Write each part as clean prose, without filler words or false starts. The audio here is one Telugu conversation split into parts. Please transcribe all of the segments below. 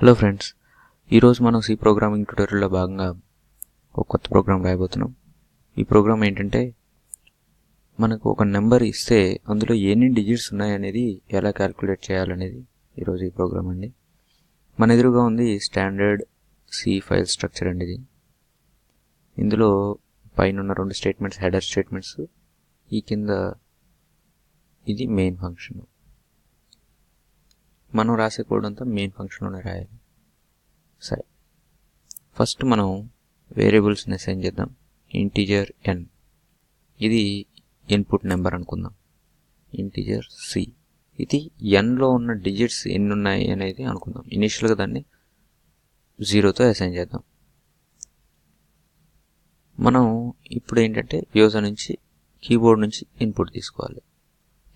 హలో ఫ్రెండ్స్, ఈరోజు మనం సి ప్రోగ్రామింగ్ ట్యుటోరియల్లో భాగంగా ఒక కొత్త ప్రోగ్రామ్ రాయబోతున్నాం. ఈ ప్రోగ్రామ్ ఏంటంటే, మనకు ఒక నెంబర్ ఇస్తే అందులో ఎన్ని డిజిట్స్ ఉన్నాయనేది ఎలా క్యాలిక్యులేట్ చేయాలనేది ఈరోజు ఈ ప్రోగ్రామ్ అండి. మన ఎదురుగా ఉంది స్టాండర్డ్ సి ఫైల్ స్ట్రక్చర్ అండి. ఇందులో పైన ఉన్న 2 స్టేట్మెంట్స్ హెడర్ స్టేట్మెంట్స్, ఈ కింద ఇది మెయిన్ ఫంక్షన్. మనం రాసే కోడ్ అంతా మెయిన్ ఫంక్షన్లోనే రాయాలి. సరే, ఫస్ట్ మనం వేరియబుల్స్ని అసైన్ చేద్దాం. ఇంటీజర్ ఎన్, ఇది ఇన్పుట్ నెంబర్ అనుకుందాం. ఇంటీజర్ సి, ఇది ఎన్లో ఉన్న డిజిట్స్ ఎన్ని ఉన్నాయి అనేది అనుకుందాం. ఇనిషియల్గా దాన్ని 0తో అసైన్ చేద్దాం. మనం ఇప్పుడు ఏంటంటే యూజర్ నుంచి కీబోర్డ్ నుంచి ఇన్పుట్ తీసుకోవాలి.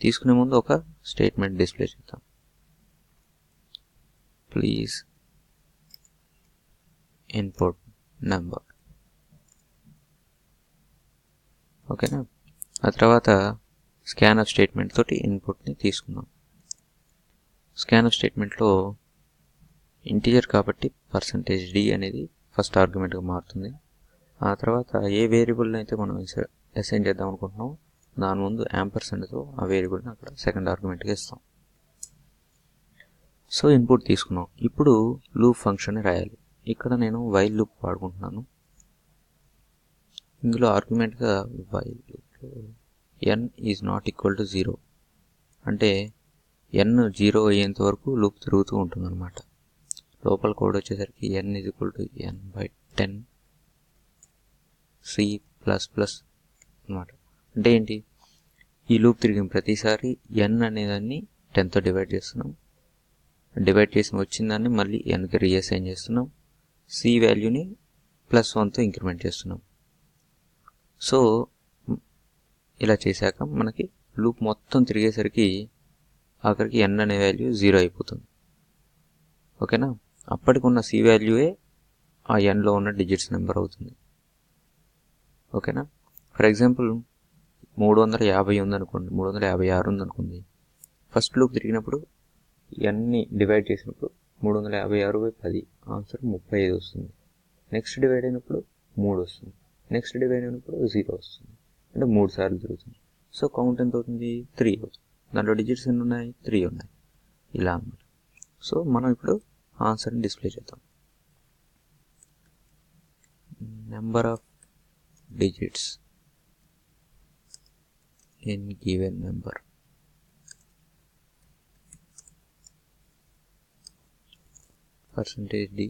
తీసుకునే ముందు ఒక స్టేట్మెంట్ డిస్ప్లే చేద్దాం. Please input number. ఓకేనా? ఆ తర్వాత స్కాన్అప్ స్టేట్మెంట్ తోటి ఇన్పుట్ని తీసుకుందాం. స్కాన్అప్ స్టేట్మెంట్లో ఇంటీజర్ కాబట్టి %d అనేది ఫస్ట్ ఆర్గ్యుమెంట్గా మారుతుంది. ఆ తర్వాత ఏ వేరియబుల్ని అయితే మనం అసైన్ చేద్దాం అనుకుంటున్నాం దాని ముందు యాంపర్సెండ్తో ఆ వేరియబుల్ని అక్కడ సెకండ్ ఆర్గ్యుమెంట్గా ఇస్తాం. సో ఇన్పుట్ తీసుకున్నాం. ఇప్పుడు లూప్ ఫంక్షన్ రాయాలి. ఇక్కడ నేను వైల్ లూప్ వాడుకుంటున్నాను. ఇందులో ఆర్గ్యుమెంట్గా వైల్ లూప్లో n is not equal to 0 అంటే n 0 అయ్యేంత వరకు లూప్ తిరుగుతూ ఉంటుంది అనమాట. లోపల కోడ్ వచ్చేసరికి n is equal to n/10 C++ అనమాట. అంటే ఏంటి, ఈ లూప్ తిరిగిన ప్రతిసారి n అనేదాన్ని 10తో డివైడ్ చేస్తున్నాం. డివైడ్ చేసి వచ్చిన దాన్ని మళ్ళీ nకి రీఅసైన్ చేస్తున్నాం. C వాల్యూని +1తో ఇంక్రిమెంట్ చేస్తున్నాం. సో ఇలా చేశాక మనకి లూప్ మొత్తం తిరిగేసరికి ఆఖరికి n అనే వాల్యూ 0 అయిపోతుంది. ఓకేనా? అప్పటికున్న C వాల్యూయే ఆ nలో ఉన్న డిజిట్స్ నెంబర్ అవుతుంది. ఓకేనా? ఫర్ ఎగ్జాంపుల్ 350 ఉందనుకోండి, 356 ఉందనుకోండి. ఫస్ట్ లూప్ తిరిగినప్పుడు nని డివైడ్ చేసినప్పుడు 356/10 ఆన్సర్ 35 వస్తుంది. నెక్స్ట్ డివైడ్ అయినప్పుడు 3 వస్తుంది. నెక్స్ట్ డివైడ్ అయినప్పుడు 0 వస్తుంది. అంటే 3 సార్లు తిరుగుతుంది. సో కౌంట్ ఎంత అవుతుంది? 3 అవుతుంది. దాంట్లో డిజిట్స్ ఎన్ని ఉన్నాయి? 3 ఉన్నాయి. ఇలా అన్నమాట. సో మనం ఇప్పుడు ఆన్సర్ని డిస్ప్లే చేద్దాం. Number of digits in given number %d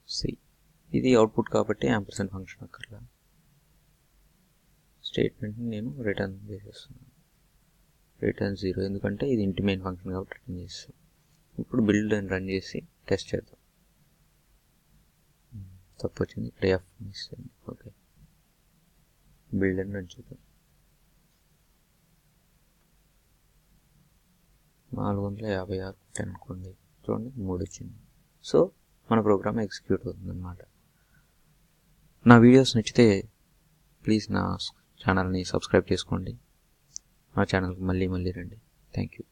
C. ఇది అవుట్పుట్ కాబట్టి యాంపర్సెంట్ ఫంక్షన్ అక్కర్లా. స్టేట్మెంట్ని నేను రిటర్న్ చేసేస్తున్నాను. రిటర్న్ 0 ఎందుకంటే ఇది ఇంటి మెయిన్ ఫంక్షన్ కాబట్టి రిటర్న్ చేస్తాం. ఇప్పుడు బిల్డ్ అని రన్ చేసి టెస్ట్ చేద్దాం. తప్పు వచ్చింది, ఇక్కడ F మిస్ అయింది. ఓకే, బిల్డ్ అని రన్ చేద్దాం. 456 అనుకోండి, చూడండి 3 వచ్చింది. సో మన ప్రోగ్రామ్ ఎగ్జిక్యూట్ అవుతుంది అన్నమాట. నా వీడియోస్ నచ్చితే ప్లీజ్ నా ఛానల్ని సబ్స్క్రైబ్ చేసుకోండి. నా ఛానల్కి మళ్ళీ రండి. Thank you.